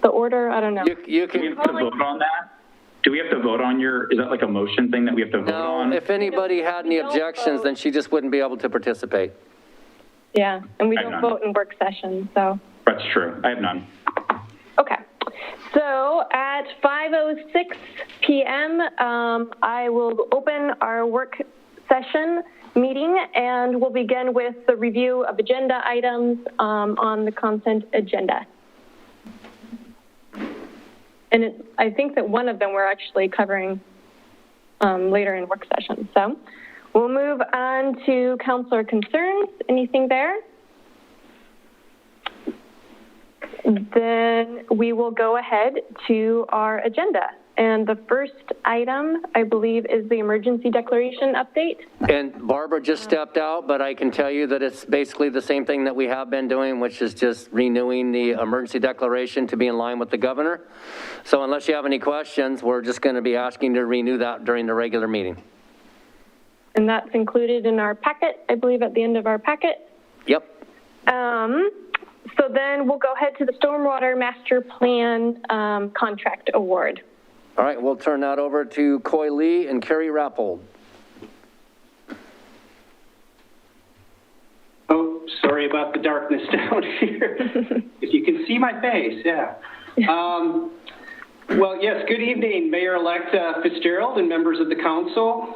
the order? I don't know. You can. Do we have to vote on that? Do we have to vote on is that like a motion thing that we have to vote on? No, if anybody had any objections, then she just wouldn't be able to participate. Yeah, and we I have don't none. vote in work session, so. That's true. I have none. Okay. So at 5:06 p.m., I will open our work session meeting, and we'll begin with the review of agenda items on the consent agenda. And I think that one of them we're actually covering later in work session. So we'll move on to counselor concerns. Anything there? Then we will go ahead to our agenda. And the first item, I believe, is the emergency declaration update. And Barbara just stepped out, but I can tell you that it's basically the same thing that we have been doing, which is just renewing the emergency declaration to be in line with the governor. So unless you have any questions, we're just going to be asking to renew that during the regular meeting. And that's included in our packet, I believe, at the end of our packet. Yep. So then we'll go ahead to the Stormwater Master Plan contract award. All right, we'll turn that over to Coy Lee and Carrie Rappold. Oh, sorry about the darkness down here. If you can see my face, yeah. Well, yes, good evening, Mayor-elect Fitzgerald and members of the council.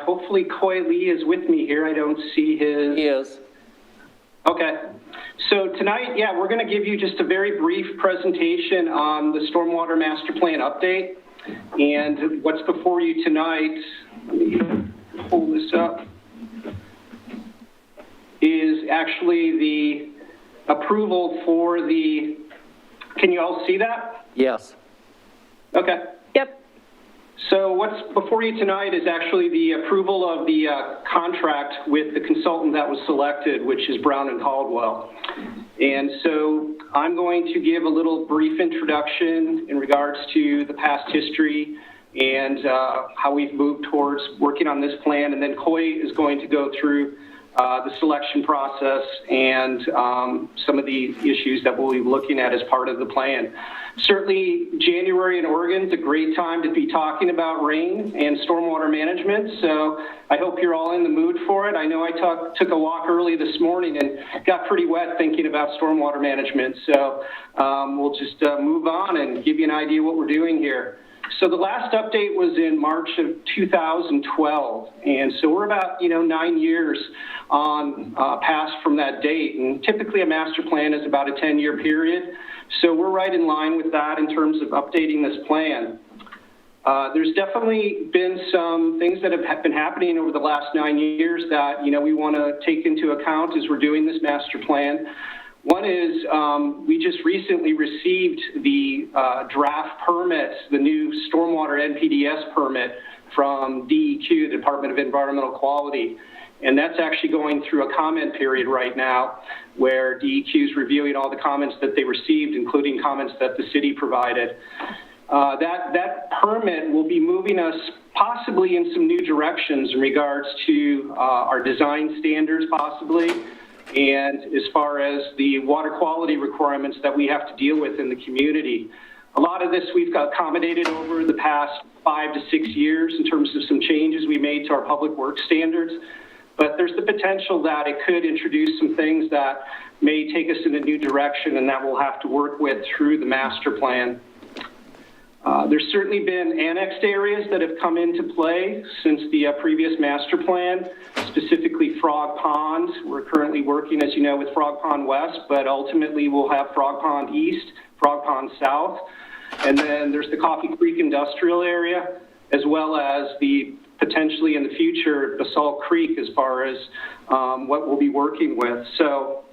Hopefully Coy Lee is with me here. I don't see his... He is. Okay. So tonight, yeah, we're going to give you just a very brief presentation on the Stormwater Master Plan update. And what's before you tonight, let me pull this up, is actually the approval for the, can you all see that? Yes. Okay. Yep. So what's before you tonight is actually the approval of the contract with the consultant that was selected, which is Brown and Caldwell. And so I'm going to give a little brief introduction in regards to the past history and how we've moved towards working on this plan. And then Coy is going to go through the selection process and some of the issues that we'll be looking at as part of the plan. Certainly, January in Oregon is a great time to be talking about rain and stormwater management, so I hope you're all in the mood for it. I know I took a walk early this morning and got pretty wet thinking about stormwater management, so we'll just move on and give you an idea what we're doing here. So the last update was in March of 2012, and so we're about 9 years on past from that date, and typically a master plan is about a 10-year period, so we're right in line with that in terms of updating this plan. There's definitely been some things that have been happening over the last 9 years that we want to take into account as we're doing this master plan. One is we just recently received the draft permits, the new stormwater NPDES permit from DEQ, the Department of Environmental Quality. And that's actually going through a comment period right now where DEQ is reviewing all the comments that they received, including comments that the city provided. That permit will be moving us possibly in some new directions in regards to our design standards possibly, and as far as the water quality requirements that we have to deal with in the community. A lot of this we've accommodated over the past 5 to 6 years in terms of some changes we made to our public works standards, but there's the potential that it could introduce some things that may take us in a new direction and that we'll have to work with through the master plan. There's certainly been annexed areas that have come into play since the previous master plan, specifically Frog Pond. We're currently working, as you know, with Frog Pond West, but ultimately we'll have Frog Pond East, Frog Pond South, and then there's the Coffee Creek Industrial Area, as well as the potentially in the future, Basalt Creek as far as what we'll be working with. So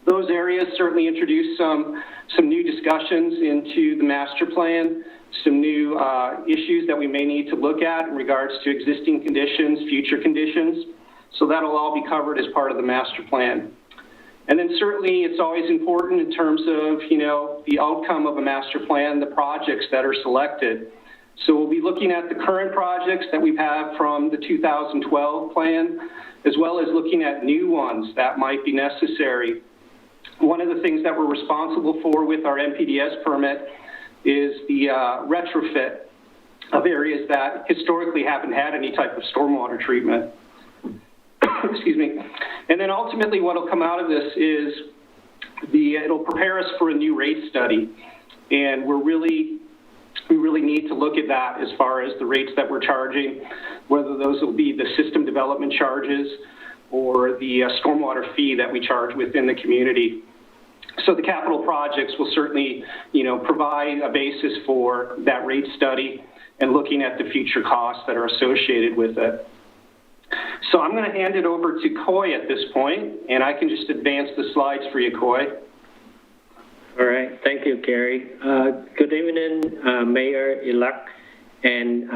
those areas certainly introduce some new discussions into the master plan, some new issues that we may need to look at in regards to existing conditions, future conditions. So that'll all be covered as part of the master plan. And then certainly it's always important in terms of, the outcome of a master plan, the projects that are selected. So we'll be looking at the current projects that we've had from the 2012 plan, as well as looking at new ones that might be necessary. one of the things that we're responsible for with our NPDES permit is the retrofit of areas that historically haven't had any type of stormwater treatment. Excuse me. And then ultimately what will come out of this is it'll prepare us for a new rate study. And we really need to look at that as far as the rates that we're charging, whether those will be the system development charges or the stormwater fee that we charge within the community. So the capital projects will certainly, provide a basis for that rate study and looking at the future costs that are associated with it. So I'm going to hand it over to Coy at this point, and I can just advance the slides for you, Coy. All right, thank you, Gary. Good evening, Mayor-elect and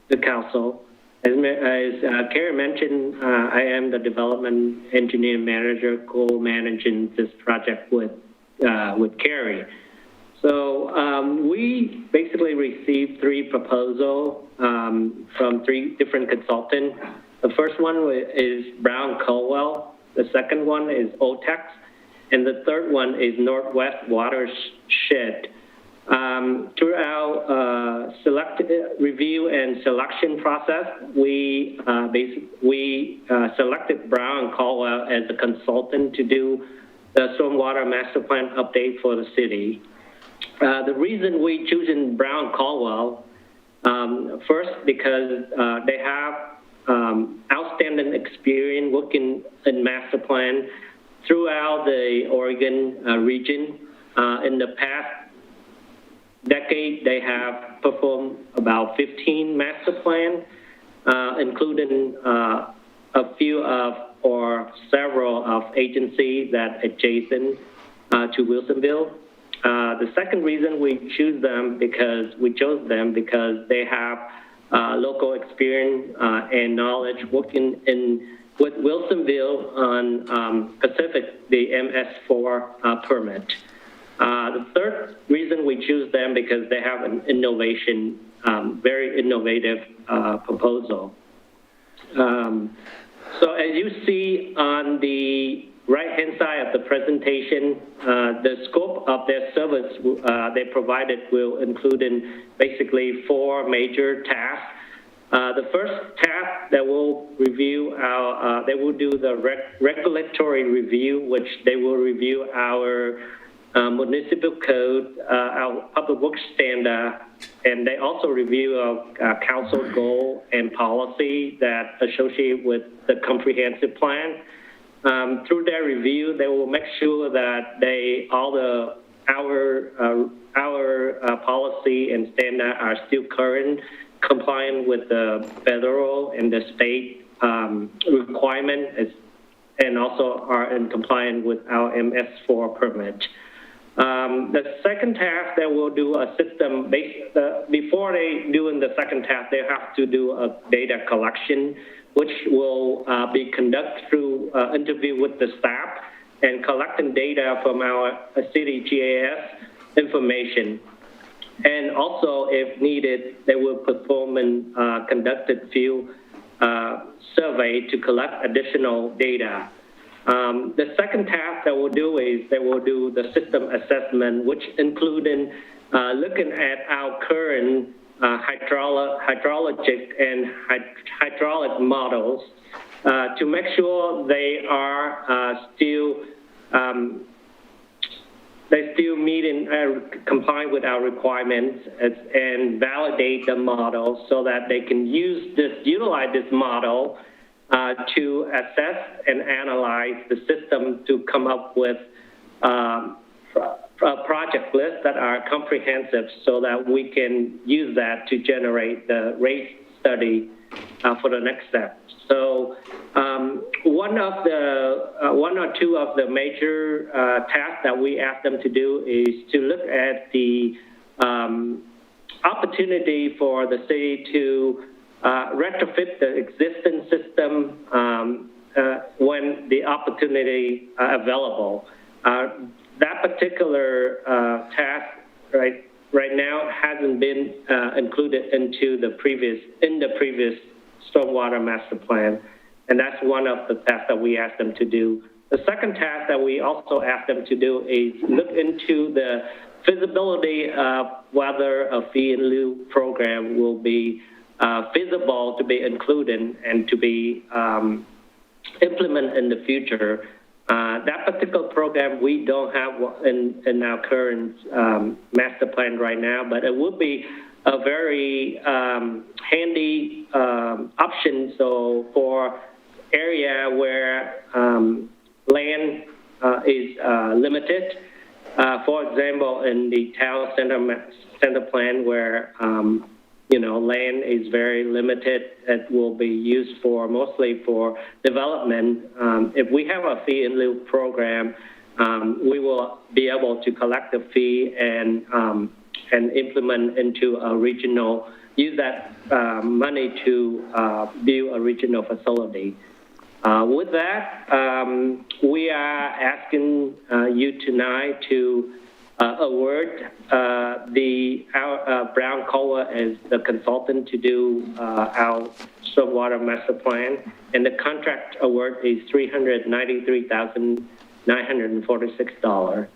the Council. As Gary mentioned, I am the Development Engineer Manager co-managing this project with Gary. So we basically received 3 proposals from 3 different consultants. The first one is Brown Caldwell. The second one is OTEX. And the third one is Northwest Watershed. Through our review and selection process, we selected Brown Caldwell as a consultant to do the stormwater master plan update for the city. The reason we chosen Brown Caldwell, first because they have outstanding experience working in master plan throughout the Oregon region. In the past decade, they have performed about 15 master plans, including a few of or several of agencies that adjacent to Wilsonville. The second reason we chose them because they have local experience and knowledge working with Wilsonville on Pacific, the MS4 permit. The third reason we choose them because they have an very innovative proposal. So as you see on the right-hand side of the presentation, the scope of their service they provided will include basically 4 major tasks. The first task that will review they will do the regulatory review, which they will review our municipal code, our public works standard, and they also review our council goal and policy that associate with the comprehensive plan. Through their review, they will make sure that our policy and standard are still current, compliant with the federal and the state requirement, and also are in compliance with our MS4 permit. The second task, they will do a system before they do in the second task, they have to do a data collection, which will be conducted through interview with the staff and collecting data from our city GIS information. And also, if needed, they will perform and conducted field survey to collect additional data. The second task that we'll do is they will do the system assessment, which including looking at our current hydrologic and hydraulic models to make sure they are still meeting complying with our requirements and validate the model so that they can utilize this model to assess and analyze the system to come up with project lists that are comprehensive so that we can use that to generate the rate study for the next step. So one or two of the major tasks that we ask them to do is to look at the opportunity for the city to retrofit the existing system when the opportunity available. That particular task right now hasn't been included into the previous stormwater master plan, and that's one of the tasks that we asked them to do. The second task that we also asked them to do is look into the feasibility of whether a fee in lieu program will be feasible to be included and to be implemented in the future. That particular program we don't have in our current master plan right now, but it would be a very handy option. So for area where land is limited, for example, in the town center plan where land is very limited, it will be used for mostly for development. If we have a fee in lieu program, we will be able to collect the fee and implement into a regional, use that money to build a regional facility. With that, we are asking you tonight to award our Brown Caldwell as the consultant to do our stormwater master plan, and the contract award is $393,946.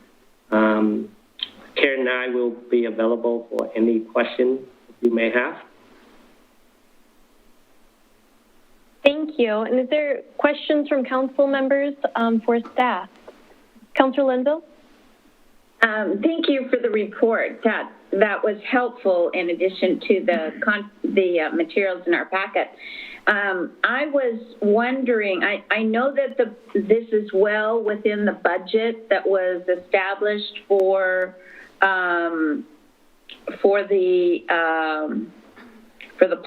Karen and I will be available for any questions you may have. Thank you. And is there questions from council members for staff? Councilor Linville? Thank you for the report. That was helpful in addition to the materials in our packet. I was wondering, I know that this is well within the budget that was established for the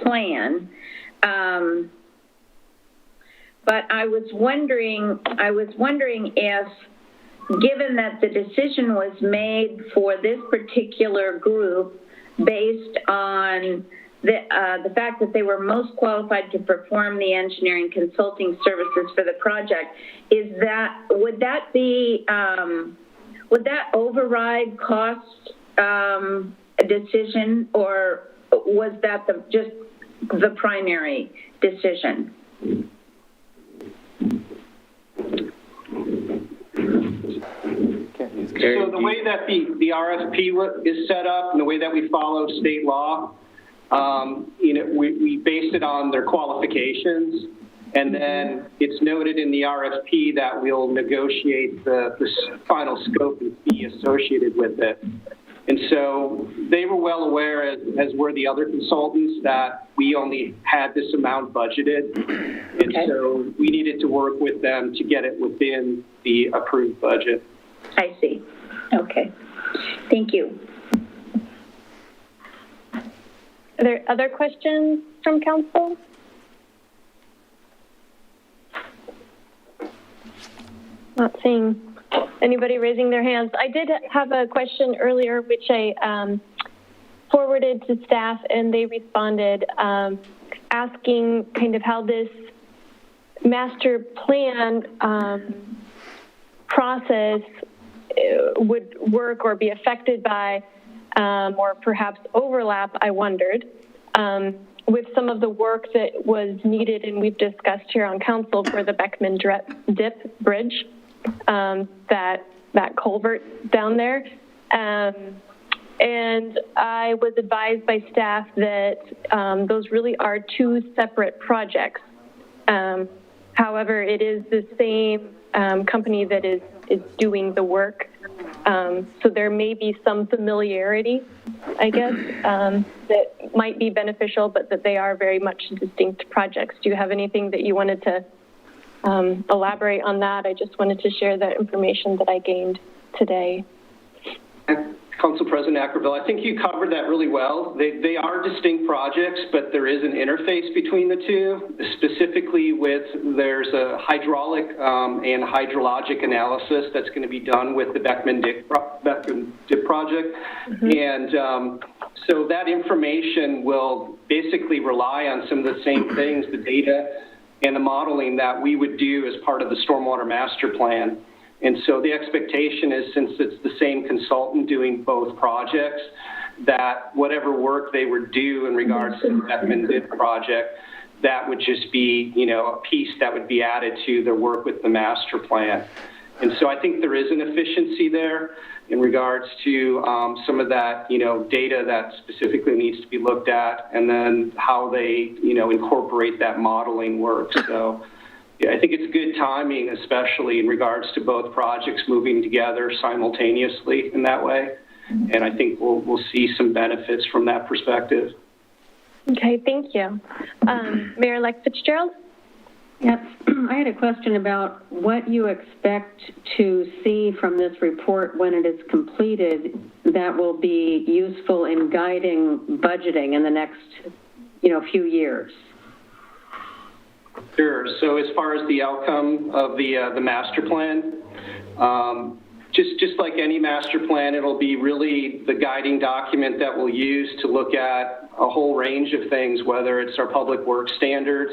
plan. But I was wondering if, given that the decision was made for this particular group based on the fact that they were most qualified to perform the engineering consulting services for the project, would that override cost decision, or was that just the primary decision? So the way that the RFP is set up and the way that we follow state law, we base it on their qualifications, and then it's noted in the RFP that we'll negotiate the final scope and fee associated with it. And so they were well aware, as were the other consultants, that we only had this amount budgeted. And so we needed to work with them to get it within the approved budget. I see. Okay. Thank you. Are there other questions from council? Not seeing anybody raising their hands. I did have a question earlier, which I forwarded to staff, and they responded asking kind of how this master plan process would work or be affected by, or perhaps overlap, I wondered, with some of the work that was needed and we've discussed here on council for the Beckman Dip Bridge, that culvert down there. And I was advised by staff that those really are two separate projects. However, it is the same company that is doing the work. So there may be some familiarity, I guess, that might be beneficial, but that they are very much distinct projects. Do you have anything that you wanted to elaborate on that? I just wanted to share the information that I gained today. Council President Ackerville, I think you covered that really well. They are distinct projects, but there is an interface between the two, specifically there's a hydraulic and hydrologic analysis that's going to be done with the Beckman Dip project. Mm-hmm. And so that information will basically rely on some of the same things, the data and the modeling that we would do as part of the Stormwater Master Plan. And so the expectation is, since it's the same consultant doing both projects, that whatever work they would do in regards to the Beckman Dip project, that would just be, a piece that would be added to their work with the master plan. And so I think there is an efficiency there in regards to some of that, data that specifically needs to be looked at, and then how they, incorporate that modeling work. So yeah, I think it's good timing, especially in regards to both projects moving together simultaneously in that way. And I think we'll see some benefits from that perspective. Okay, thank you. Mayor-elect Fitzgerald? Yes, I had a question about what you expect to see from this report when it is completed that will be useful in guiding budgeting in the next, few years. Sure. So as far as the outcome of the master plan, just like any master plan, it'll be really the guiding document that we'll use to look at a whole range of things, whether it's our public works standards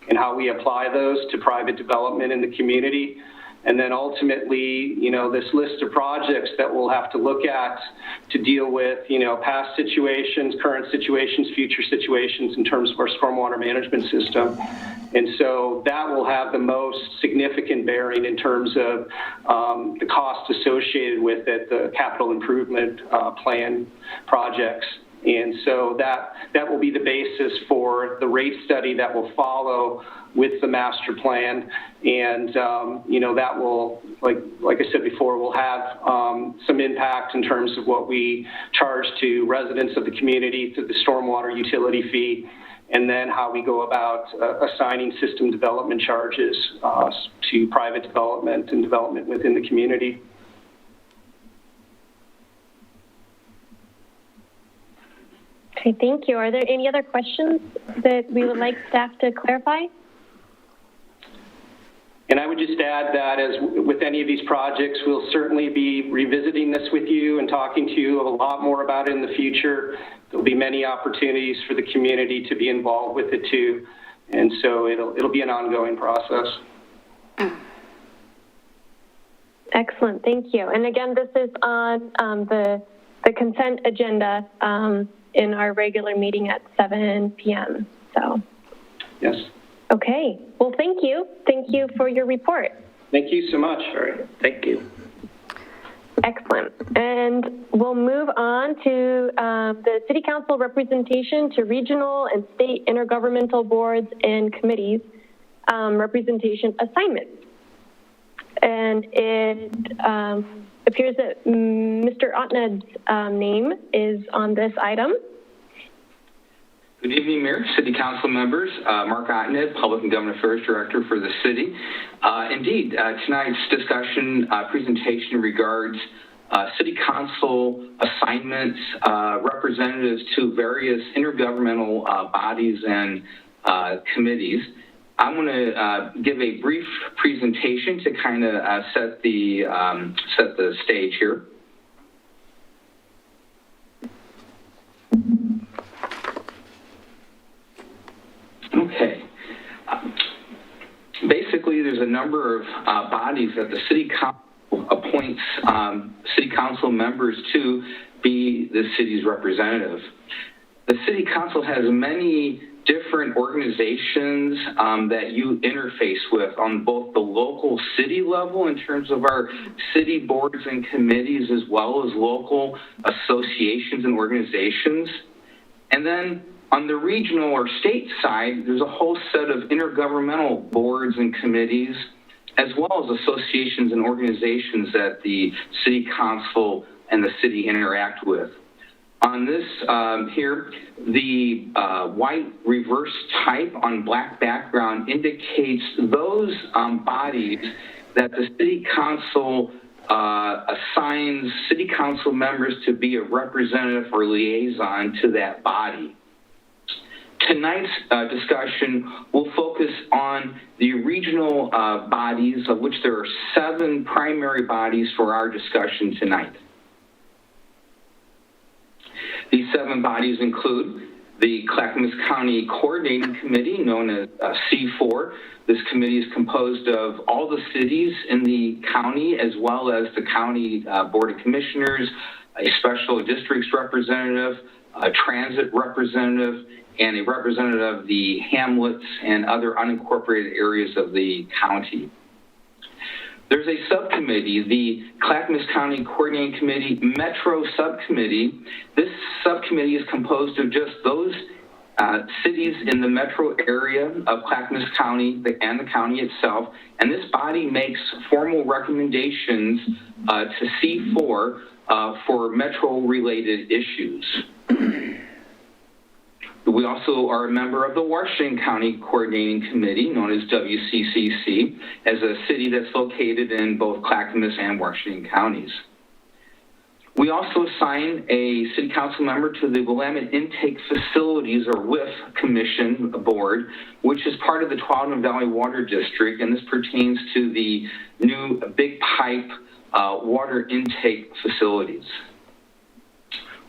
and how we apply those to private development in the community. And then ultimately, this list of projects that we'll have to look at to deal with, past situations, current situations, future situations in terms of our stormwater management system. And so that will have the most significant bearing in terms of the cost associated with it, the capital improvement plan projects. And so that will be the basis for the rate study that will follow with the master plan. And, that will, like I said before, will have some impact in terms of what we charge to residents of the community through the stormwater utility fee, and then how we go about assigning system development charges to private development and development within the community. Okay, thank you. Are there any other questions that we would like staff to clarify? And I would just add that as with any of these projects, we'll certainly be revisiting this with you and talking to you a lot more about it in the future. There'll be many opportunities for the community to be involved with it too. And so it'll be an ongoing process. Excellent, thank you. And again, this is on the consent agenda in our regular meeting at 7 p.m. So. Yes. Okay, well, thank you. Thank you for your report. Thank you so much. All right, thank you. Excellent. And we'll move on to the City Council representation to regional and state intergovernmental boards and committees representation assignments. And it appears that Mr. Otned's name is on this item. Good evening, Mayor, City Council members. Mark Otned, Public and Government Affairs Director for the city. Indeed, tonight's discussion presentation regards City Council assignments, representatives to various intergovernmental bodies and committees. I'm going to give a brief presentation to kind of set the stage here. Okay. Basically, there's a number of bodies that the City Council appoints City Council members to be the city's representative. The City Council has many different organizations that you interface with on both the local city level in terms of our city boards and committees, as well as local associations and organizations. And then on the regional or state side, there's a whole set of intergovernmental boards and committees, as well as associations and organizations that the City Council and the city interact with. On this here, the white reverse type on black background indicates those bodies that the City Council assigns City Council members to be a representative or liaison to that body. Tonight's discussion will focus on the regional bodies, of which there are 7 primary bodies for our discussion tonight. These 7 bodies include the Clackamas County Coordinating Committee, known as C4. This committee is composed of all the cities in the county, as well as the county Board of Commissioners, a special districts representative, a transit representative, and a representative of the hamlets and other unincorporated areas of the county. There's a subcommittee, the Clackamas County Coordinating Committee Metro Subcommittee. This subcommittee is composed of just those cities in the metro area of Clackamas County and the county itself, and this body makes formal recommendations to C4 for metro-related issues. We also are a member of the Washington County Coordinating Committee, known as WCCC, as a city that's located in both Clackamas and Washington counties. We also assign a city council member to the Willamette Intake Facilities, or WIF Commission Board, which is part of the Tualatin Valley Water District, and this pertains to the new Big Pipe water intake facilities.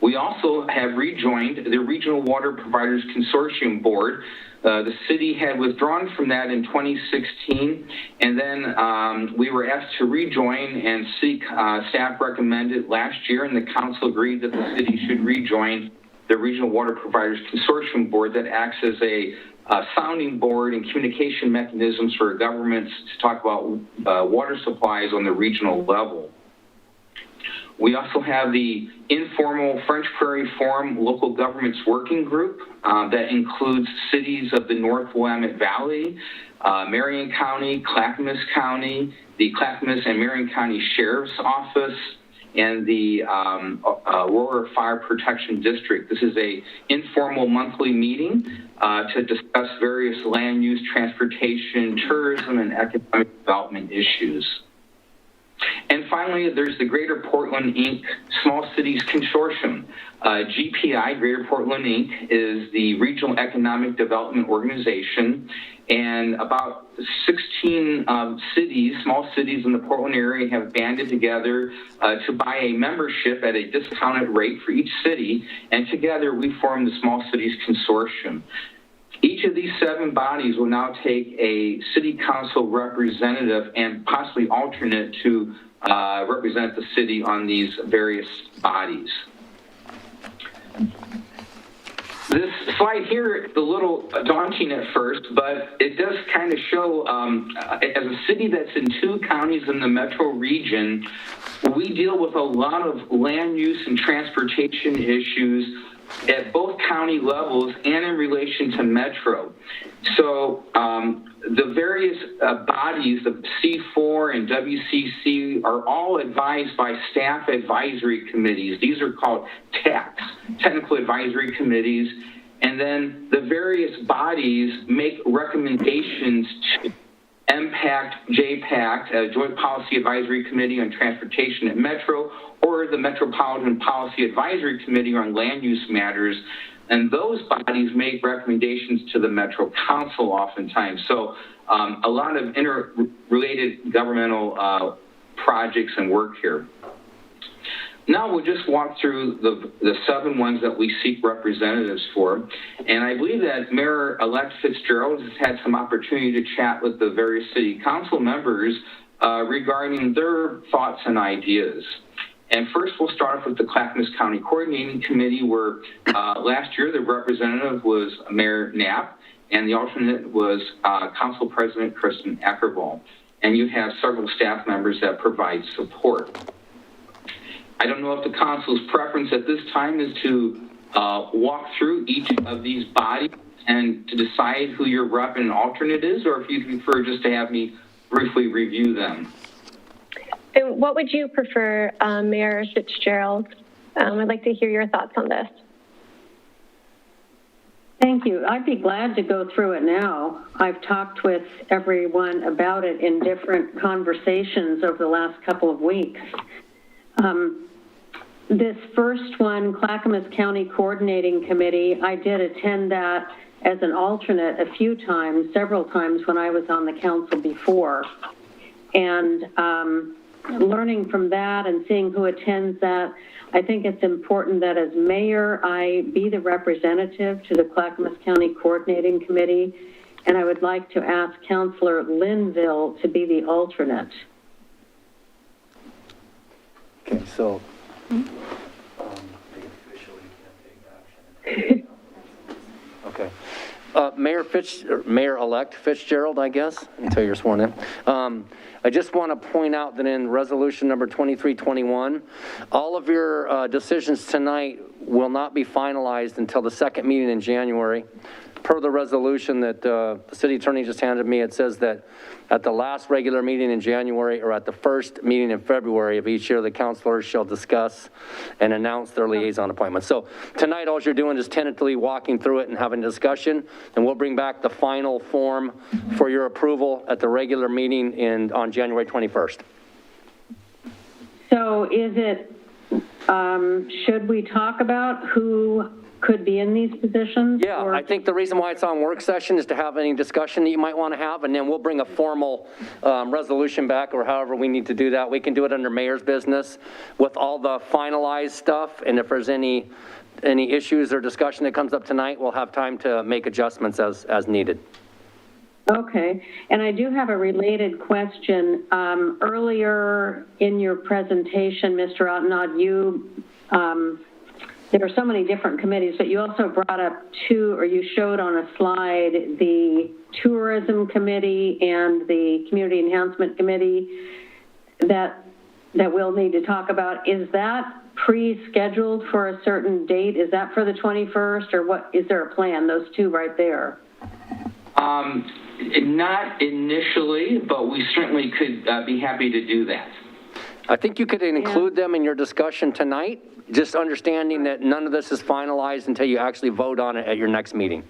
We also have rejoined the Regional Water Providers Consortium Board. The city had withdrawn from that in 2016, and then we were asked to rejoin and seek, staff recommended last year, and the council agreed that the city should rejoin the Regional Water Providers Consortium Board that acts as a sounding board and communication mechanisms for governments to talk about water supplies on the regional level. We also have the informal French Prairie Forum Local Governments Working Group that includes cities of the North Willamette Valley, Marion County, Clackamas County, the Clackamas and Marion County Sheriff's Office, and the Aurora Fire Protection District. This is a informal monthly meeting to discuss various land use, transportation, tourism, and economic development issues. And finally, there's the Greater Portland, Inc. Small Cities Consortium. GPI, Greater Portland, Inc., is the regional economic development organization, and about 16 cities, small cities in the Portland area, have banded together to buy a membership at a discounted rate for each city, and together we form the Small Cities Consortium. Each of these 7 bodies will now take a city council representative and possibly alternate to represent the city on these various bodies. This slide here is a little daunting at first, but it does kind of show, as a city that's in 2 counties in the metro region, we deal with a lot of land use and transportation issues at both county levels and in relation to metro. So the various bodies, the C4 and WCC, are all advised by staff advisory committees. These are called TACs, Technical Advisory Committees, and then the various bodies make recommendations to MPACT, JPACT, Joint Policy Advisory Committee on Transportation at Metro, or the Metropolitan Policy Advisory Committee on Land Use Matters, and those bodies make recommendations to the Metro Council oftentimes. So a lot of interrelated governmental projects and work here. Now we'll just walk through the 7 ones that we seek representatives for. And I believe that Mayor-elect Fitzgerald has had some opportunity to chat with the various city council members regarding their thoughts and ideas. And first we'll start off with the Clackamas County Coordinating Committee, where last year the representative was Mayor Knapp and the alternate was Council President Kristen Eckervall. And you have several staff members that provide support. I don't know if the council's preference at this time is to walk through each of these bodies and to decide who your rep and alternate is, or if you prefer just to have me briefly review them. And what would you prefer, Mayor Fitzgerald? I'd like to hear your thoughts on this. Thank you. I'd be glad to go through it now. I've talked with everyone about it in different conversations over the last couple of weeks. This first one, Clackamas County Coordinating Committee, I did attend that as an alternate a few times, several times when I was on the council before. And learning from that and seeing who attends that, I think it's important that as mayor, I be the representative to the Clackamas County Coordinating Committee, and I would like to ask Councilor Linville to be the alternate. Okay, so. Okay. Mayor-elect Fitzgerald, I guess, until you're sworn in. I just want to point out that in resolution number 2321, all of your decisions tonight will not be finalized until the second meeting in January. Per the resolution that the city attorney just handed me, it says that at the last regular meeting in January or at the first meeting in February of each year, the councilors shall discuss and announce their liaison appointments. So tonight, all you're doing is tentatively walking through it and having a discussion, and we'll bring back the final form for your approval at the regular meeting on January 21st. So is it, should we talk about who could be in these positions? Yeah, I think the reason why it's on work session is to have any discussion that you might want to have, and then we'll bring a formal resolution back, or however we need to do that. We can do it under mayor's business with all the finalized stuff, and if there's any issues or discussion that comes up tonight, we'll have time to make adjustments as needed. Okay, and I do have a related question. Earlier in your presentation, Mr. Ottenod, there are so many different committees, but you also brought up you showed on a slide the Tourism Committee and the Community Enhancement Committee that we'll need to talk about. Is that pre-scheduled for a certain date? Is that for the 21st, or what? Is there a plan, those two right there? Not initially, but we certainly could be happy to do that. I think you could include them in your discussion tonight, just understanding that none of this is finalized until you actually vote on it at your next meeting.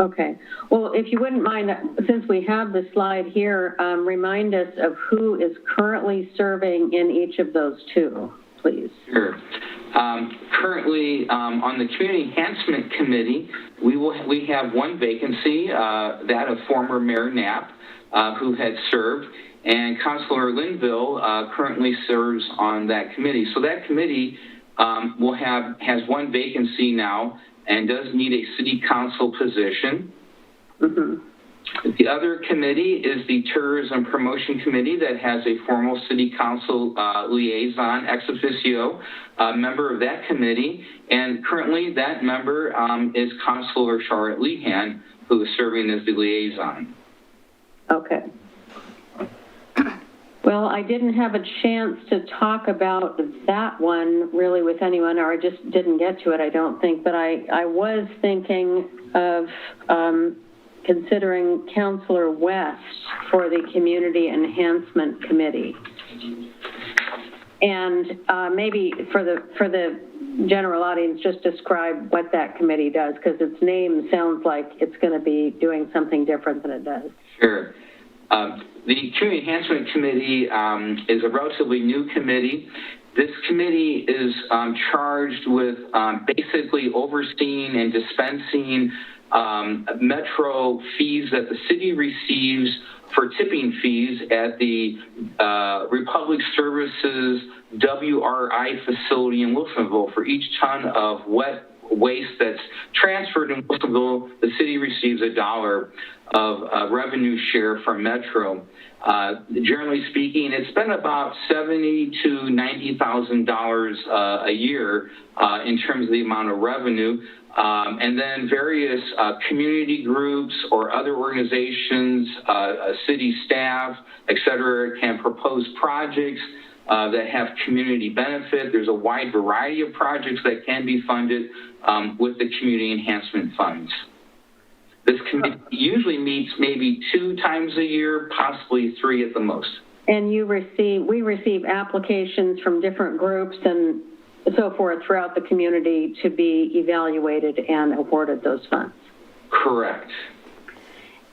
Okay. Well, if you wouldn't mind, since we have the slide here, remind us of who is currently serving in each of those two, please. Sure. Currently, on the Community Enhancement Committee, we have one vacancy, that of former Mayor Knapp, who had served, and Councilor Linville currently serves on that committee. So that committee has one vacancy now and does need a city council position. Mm-hmm. The other committee is the Tourism Promotion Committee that has a formal city council liaison, ex officio, member of that committee. And currently that member is Councilor Charlotte Lehan, who is serving as the liaison. Okay. Well, I didn't have a chance to talk about that one really with anyone, or I just didn't get to it, I don't think. But I was thinking of considering Councilor West for the Community Enhancement Committee. And maybe for the general audience, just describe what that committee does, because its name sounds like it's going to be doing something different than it does. Sure. The Community Enhancement Committee is a relatively new committee. This committee is charged with basically overseeing and dispensing metro fees that the city receives for tipping fees at the Republic Services WRI facility in Wilsonville. For each ton of wet waste that's transferred in Wilsonville, the city receives $1 of revenue share from Metro. Generally speaking, it's been about $70,000 to $90,000 a year in terms of the amount of revenue. And then various community groups or other organizations, city staff, et cetera, can propose projects that have community benefit. There's a wide variety of projects that can be funded with the community enhancement funds. This committee usually meets maybe 2 times a year, possibly 3 at the most. And we receive applications from different groups and so forth throughout the community to be evaluated and awarded those funds. Correct.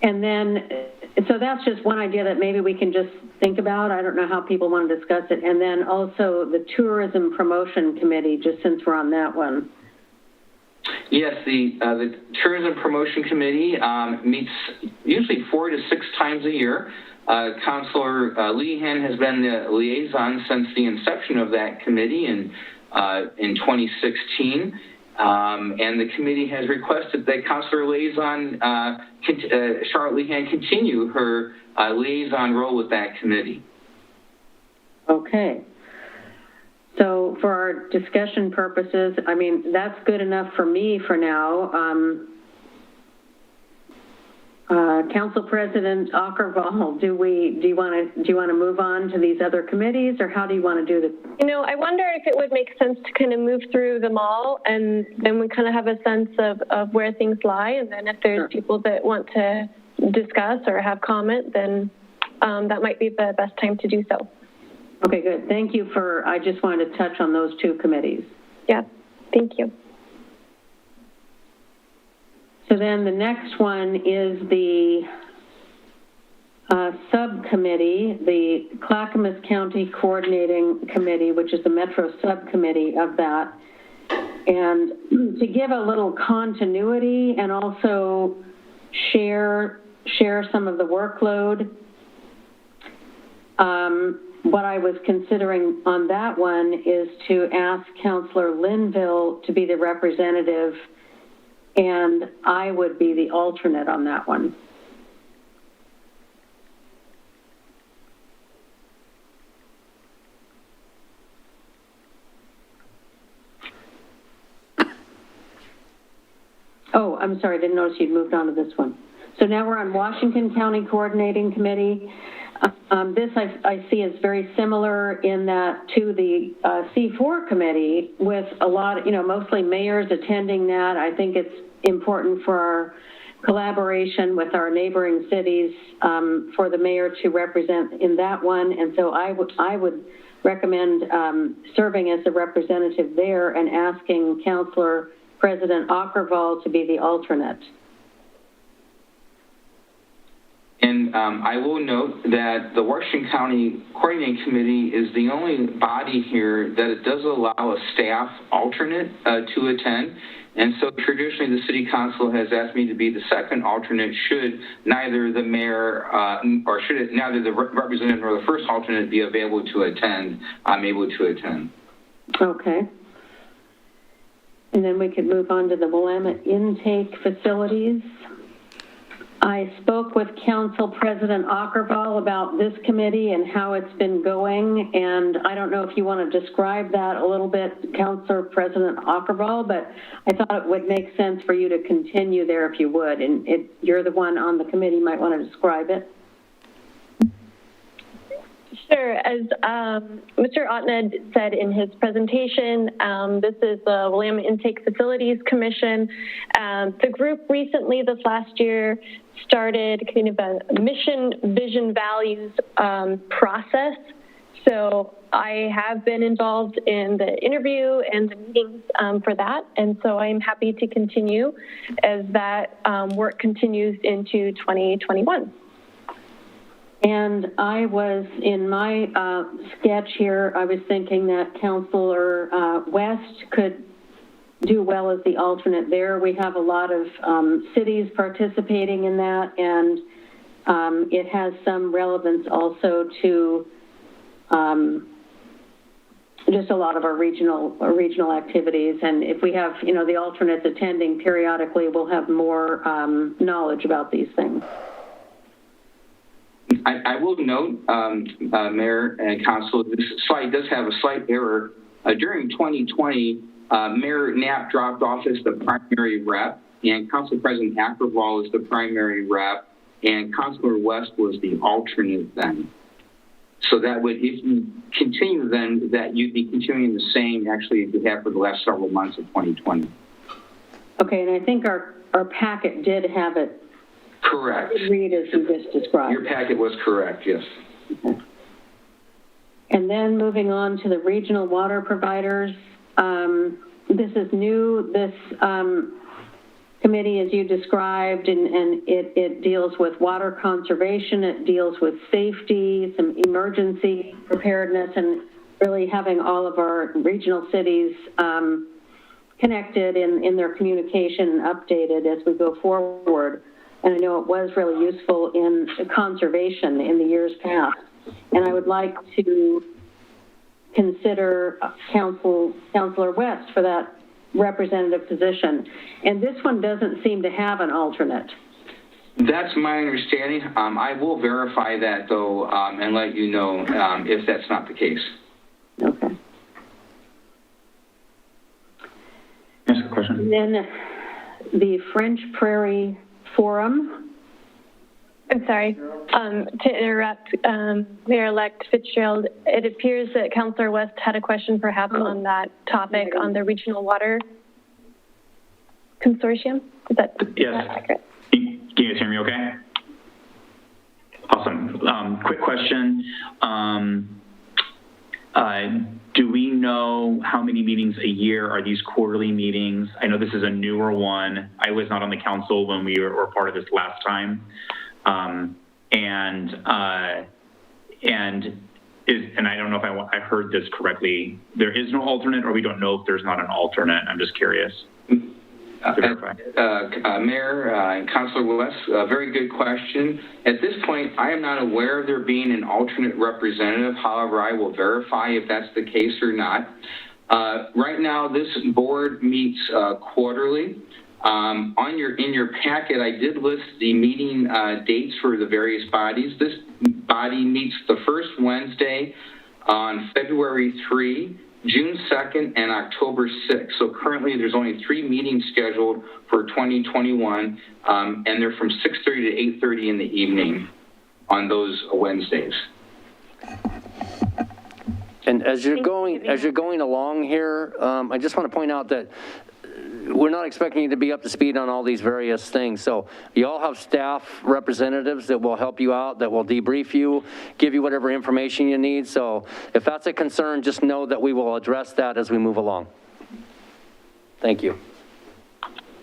And then, so that's just one idea that maybe we can just think about. I don't know how people want to discuss it. And then also the Tourism Promotion Committee, just since we're on that one. Yes, the Tourism Promotion Committee meets usually 4 to 6 times a year. Councilor Lehan has been the liaison since the inception of that committee in 2016. And the committee has requested that Councilor Liaison Charlotte Lehan continue her liaison role with that committee. Okay. So for our discussion purposes, I mean, that's good enough for me for now. Council President Ockervall, do you want to move on to these other committees, or how do you want to do this? You know, I wonder if it would make sense to kind of move through them all, and then we kind of have a sense of where things lie, and then if there's people that want to discuss or have comment, then that might be the best time to do so. Okay, good. Thank you I just wanted to touch on those two committees. Yeah, thank you. So then the next one is the subcommittee, the Clackamas County Coordinating Committee, which is the Metro subcommittee of that. And to give a little continuity and also share some of the workload, what I was considering on that one is to ask Councilor Linville to be the representative, and I would be the alternate on that one. Oh, I'm sorry, I didn't notice you'd moved on to this one. So now we're on Washington County Coordinating Committee. This I see as very similar in that to the C4 committee, with a lot, mostly mayors attending that. I think it's important for our collaboration with our neighboring cities for the mayor to represent in that one. And so I would recommend serving as the representative there and asking Councilor President Ockervall to be the alternate. And I will note that the Washington County Coordinating Committee is the only body here that it does allow a staff alternate to attend. And so traditionally the City Council has asked me to be the second alternate should neither the mayor or should it, neither the representative or the first alternate be available to attend. I'm able to attend. Okay. And then we could move on to the Willamette intake facilities. I spoke with Council President Ockervall about this committee and how it's been going, and I don't know if you want to describe that a little bit, Councilor President Ockervall, but I thought it would make sense for you to continue there if you would, and you're the one on the committee, you might want to describe it. Sure. As Mr. Otned said in his presentation, this is the Willamette Intake Facilities Commission. The group recently, this last year, started kind of a mission, vision, values process. So I have been involved in the interview and the meetings for that, and so I'm happy to continue as that work continues into 2021. And I was, in my sketch here, I was thinking that Councilor West could do well as the alternate there. We have a lot of cities participating in that, and it has some relevance also to just a lot of our regional activities. And if we have, the alternates attending periodically, we'll have more knowledge about these things. I will note, Mayor and Council, this slide does have a slight error. During 2020, Mayor Knapp dropped off as the primary rep, and Council President Ockervall is the primary rep, and Councilor West was the alternate then. So that would, if you continue then, that you'd be continuing the same, actually, as you have for the last several months of 2020. Okay, and I think our packet did have it. Correct. Read as you just described. Your packet was correct, yes. Okay. And then moving on to the regional water providers. This is new. This committee, as you described, and it deals with water conservation. It deals with safety, some emergency preparedness, and really having all of our regional cities connected in their communication and updated as we go forward. And I know it was really useful in conservation in the years past. And I would like to consider Councilor West for that representative position. And this one doesn't seem to have an alternate. That's my understanding. I will verify that, though, and let you know if that's not the case. Okay. Ask a question. And then the French Prairie Forum. I'm sorry, to interrupt, Mayor-elect Fitzgerald, it appears that Councilor West had a question perhaps on that topic on the regional water consortium. Is that accurate? Can you guys hear me okay? Awesome. Quick question. Do we know how many meetings a year are these quarterly meetings? I know this is a newer one. I was not on the council when we were part of this last time. And I don't know if I heard this correctly. There is no alternate, or we don't know if there's not an alternate. I'm just curious. Mayor and Councilor West, a very good question. At this point, I am not aware of there being an alternate representative. However, I will verify if that's the case or not. Right now, this board meets quarterly. In your packet, I did list the meeting dates for the various bodies. This body meets the first Wednesday on February 3, June 2nd, and October 6th. So currently, there's only 3 meetings scheduled for 2021, and they're from 6:30 to 8:30 in the evening on those Wednesdays. And as you're going along here, I just want to point out that we're not expecting you to be up to speed on all these various things. So you all have staff representatives that will help you out, that will debrief you, give you whatever information you need. So if that's a concern, just know that we will address that as we move along. Thank you.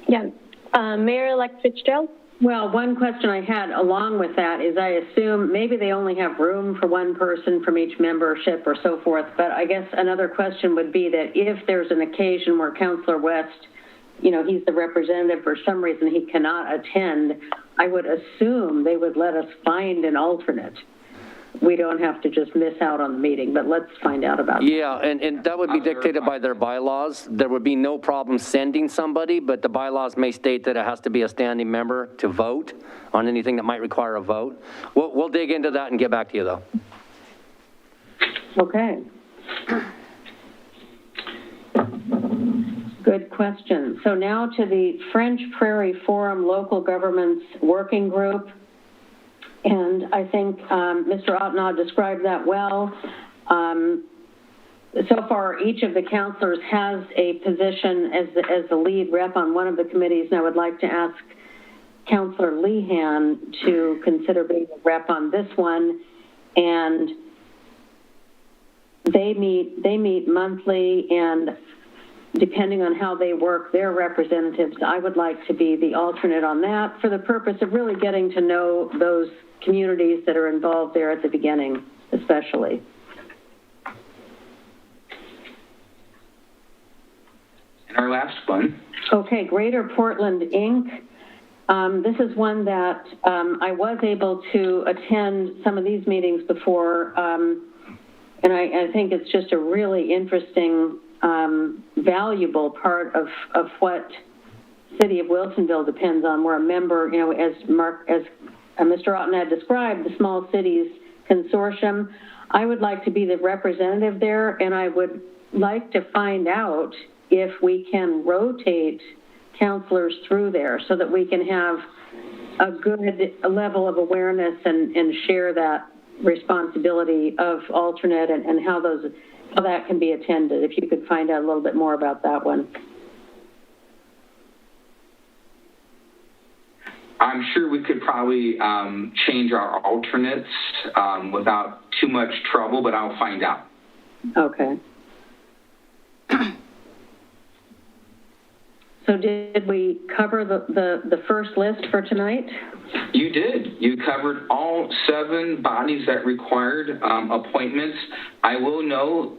Yeah. Mayor-elect Fitzgerald? Well, one question I had along with that is I assume maybe they only have room for one person from each membership or so forth, but I guess another question would be that if there's an occasion where Councilor West, he's the representative, for some reason he cannot attend, I would assume they would let us find an alternate. We don't have to just miss out on the meeting, but let's find out about that. Yeah, and that would be dictated by their bylaws. There would be no problem sending somebody, but the bylaws may state that it has to be a standing member to vote on anything that might require a vote. We'll dig into that and get back to you, though. Okay. Good question. So now to the French Prairie Forum Local Governments Working Group. And I think Mr. Ottenau described that well. So far, each of the councilors has a position as the lead rep on one of the committees, and I would like to ask Councilor Lehan to consider being a rep on this one. And they meet monthly, and depending on how they work their representatives, I would like to be the alternate on that for the purpose of really getting to know those communities that are involved there at the beginning, especially. And our last one. Okay, Greater Portland, Inc. This is one that I was able to attend some of these meetings before, and I think it's just a really interesting, valuable part of what City of Wilsonville depends on. We're a member, as Mr. Ottenau had described, the Small Cities Consortium. I would like to be the representative there, and I would like to find out if we can rotate counselors through there so that we can have a good level of awareness and share that responsibility of alternate and how that can be attended. If you could find out a little bit more about that one. I'm sure we could probably change our alternates without too much trouble, but I'll find out. Okay. So did we cover the first list for tonight? You did. You covered all 7 bodies that required appointments. I will note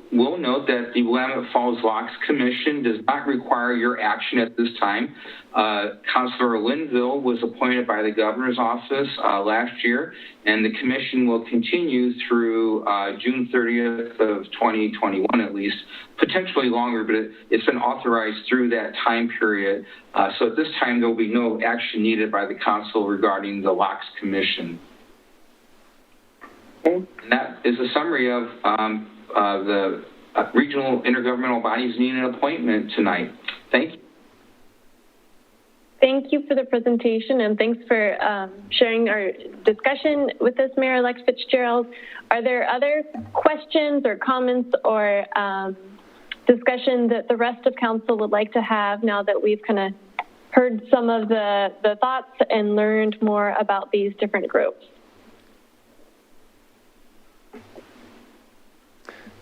that the Willamette Falls Locks Commission does not require your action at this time. Councilor Linville was appointed by the governor's office last year, and the commission will continue through June 30th of 2021 at least, potentially longer, but it's been authorized through that time period. So at this time, there will be no action needed by the council regarding the Locks Commission. Okay. And that is a summary of the regional intergovernmental bodies needing an appointment tonight. Thank you. Thank you for the presentation, and thanks for sharing our discussion with us, Mayor-elect Fitzgerald. Are there other questions or comments or discussion that the rest of council would like to have now that we've kind of heard some of the thoughts and learned more about these different groups?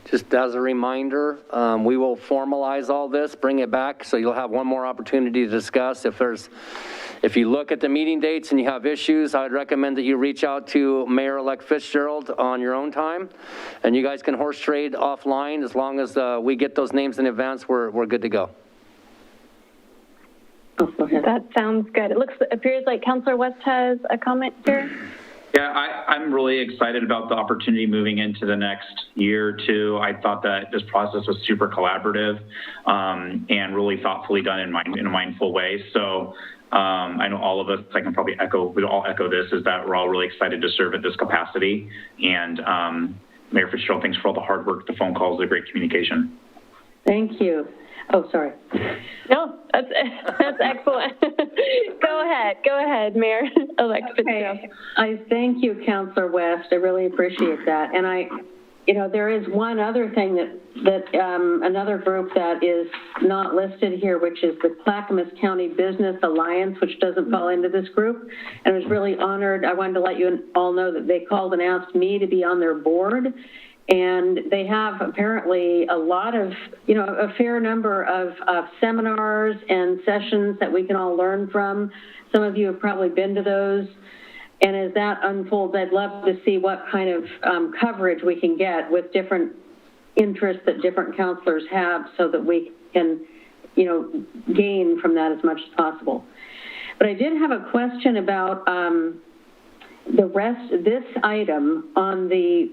Just as a reminder, we will formalize all this, bring it back, so you'll have one more opportunity to discuss. If you look at the meeting dates and you have issues, I would recommend that you reach out to Mayor-elect Fitzgerald on your own time, and you guys can horse trade offline. As long as we get those names in advance, we're good to go. That sounds good. It appears like Councilor West has a comment here. Yeah, I'm really excited about the opportunity moving into the next year or two. I thought that this process was super collaborative and really thoughtfully done in a mindful way. So I know all of us, I can probably we'll all echo this, is that we're all really excited to serve at this capacity. And Mayor Fitzgerald, thanks for all the hard work, the phone calls, the great communication. Thank you. Oh, sorry. No, that's excellent. Go ahead, Mayor-elect Fitzgerald. I thank you, Councilor West. I really appreciate that. And there is one other thing that another group that is not listed here, which is the Clackamas County Business Alliance, which doesn't fall into this group. And I was really honored. I wanted to let you all know that they called and asked me to be on their board. And they have apparently a lot of, a fair number of seminars and sessions that we can all learn from. Some of you have probably been to those. And as that unfolds, I'd love to see what kind of coverage we can get with different interests that different counselors have so that we can, gain from that as much as possible. But I did have a question about this item on the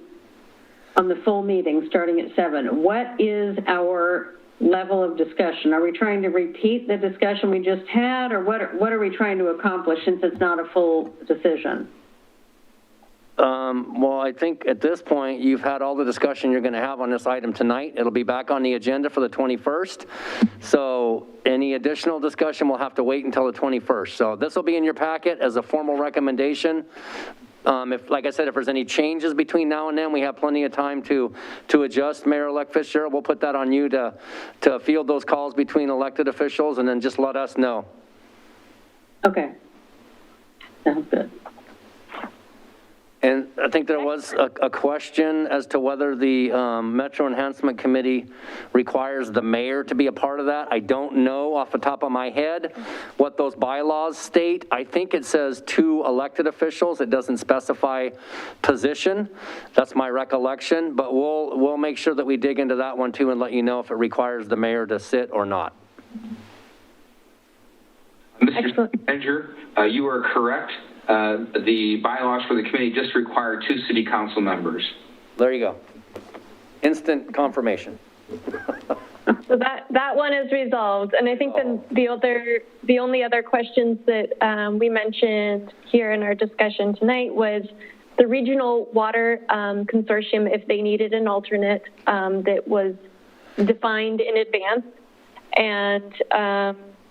full meeting starting at 7. What is our level of discussion? Are we trying to repeat the discussion we just had, or what are we trying to accomplish since it's not a full decision? Well, I think at this point, you've had all the discussion you're going to have on this item tonight. It'll be back on the agenda for the 21st. So any additional discussion will have to wait until the 21st. So this will be in your packet as a formal recommendation. Like I said, if there's any changes between now and then, we have plenty of time to adjust. Mayor-elect Fitzgerald, we'll put that on you to field those calls between elected officials, and then just let us know. Okay. Sounds good. And I think there was a question as to whether the Metro Enhancement Committee requires the mayor to be a part of that. I don't know off the top of my head what those bylaws state. I think it says 2 elected officials. It doesn't specify position. That's my recollection, but we'll make sure that we dig into that one too and let you know if it requires the mayor to sit or not. Mr. Manager, you are correct. The bylaws for the committee just require 2 city council members. There you go. Instant confirmation. So that one is resolved. And I think the only other questions that we mentioned here in our discussion tonight was the regional water consortium, if they needed an alternate that was defined in advance, and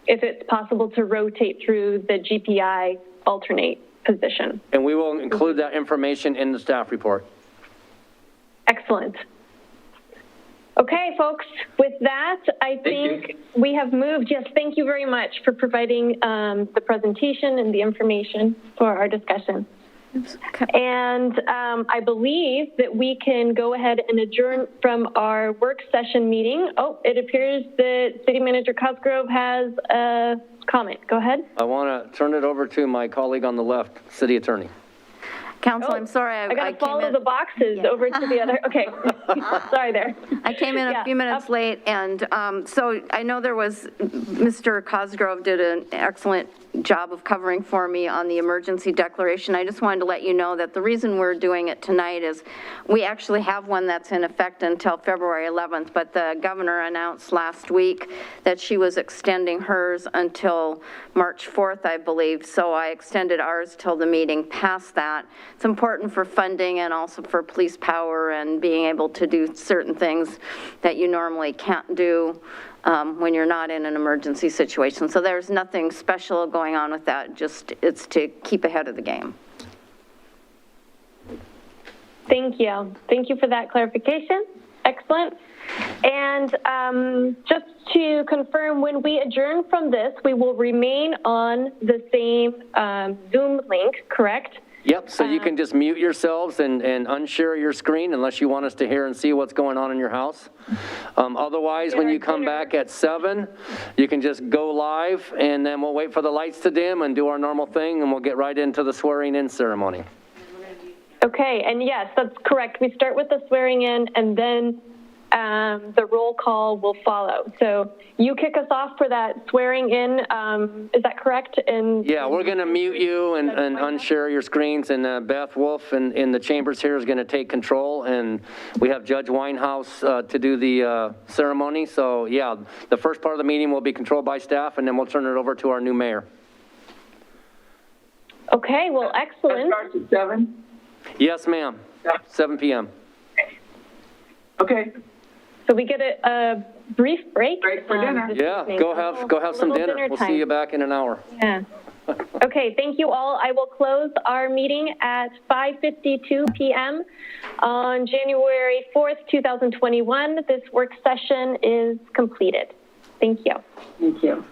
if it's possible to rotate through the GPI alternate position. And we will include that information in the staff report. Excellent. Okay, folks, with that, I think we have moved. Yes, thank you very much for providing the presentation and the information for our discussion. Okay. And I believe that we can go ahead and adjourn from our work session meeting. Oh, it appears that City Manager Cosgrove has a comment. Go ahead. I want to turn it over to my colleague on the left, City Attorney. Council, I'm sorry. I got to follow the boxes over to the other. Okay. Sorry there. I came in a few minutes late, and so I know there was, Mr. Cosgrove did an excellent job of covering for me on the emergency declaration. I just wanted to let you know that the reason we're doing it tonight is we actually have one that's in effect until February 11th, but the governor announced last week that she was extending hers until March 4th, I believe. So I extended ours till the meeting past that. It's important for funding and also for police power and being able to do certain things that you normally can't do when you're not in an emergency situation. So there's nothing special going on with that, just it's to keep ahead of the game. Thank you. Thank you for that clarification. Excellent. And just to confirm, when we adjourn from this, we will remain on the same Zoom link, correct? Yep, so you can just mute yourselves and unshare your screen unless you want us to hear and see what's going on in your house. Otherwise, when you come back at 7, you can just go live, and then we'll wait for the lights to dim and do our normal thing, and we'll get right into the swearing-in ceremony. Okay, and yes, that's correct. We start with the swearing in, and then the roll call will follow. So you kick us off for that swearing in, is that correct? Yeah, we're going to mute you and unshare your screens, and Beth Wolf in the chambers here is going to take control, and we have Judge Winehouse to do the ceremony. So yeah, the first part of the meeting will be controlled by staff, and then we'll turn it over to our new mayor. Okay, well, excellent. That starts at 7? Yes, ma'am. 7 p.m. Okay. So we get a brief break. Break for dinner. Yeah, go have some dinner. We'll see you back in an hour. Yeah. Okay, thank you all. I will close our meeting at 5:52 p.m. on January 4th, 2021. This work session is completed. Thank you. Thank you.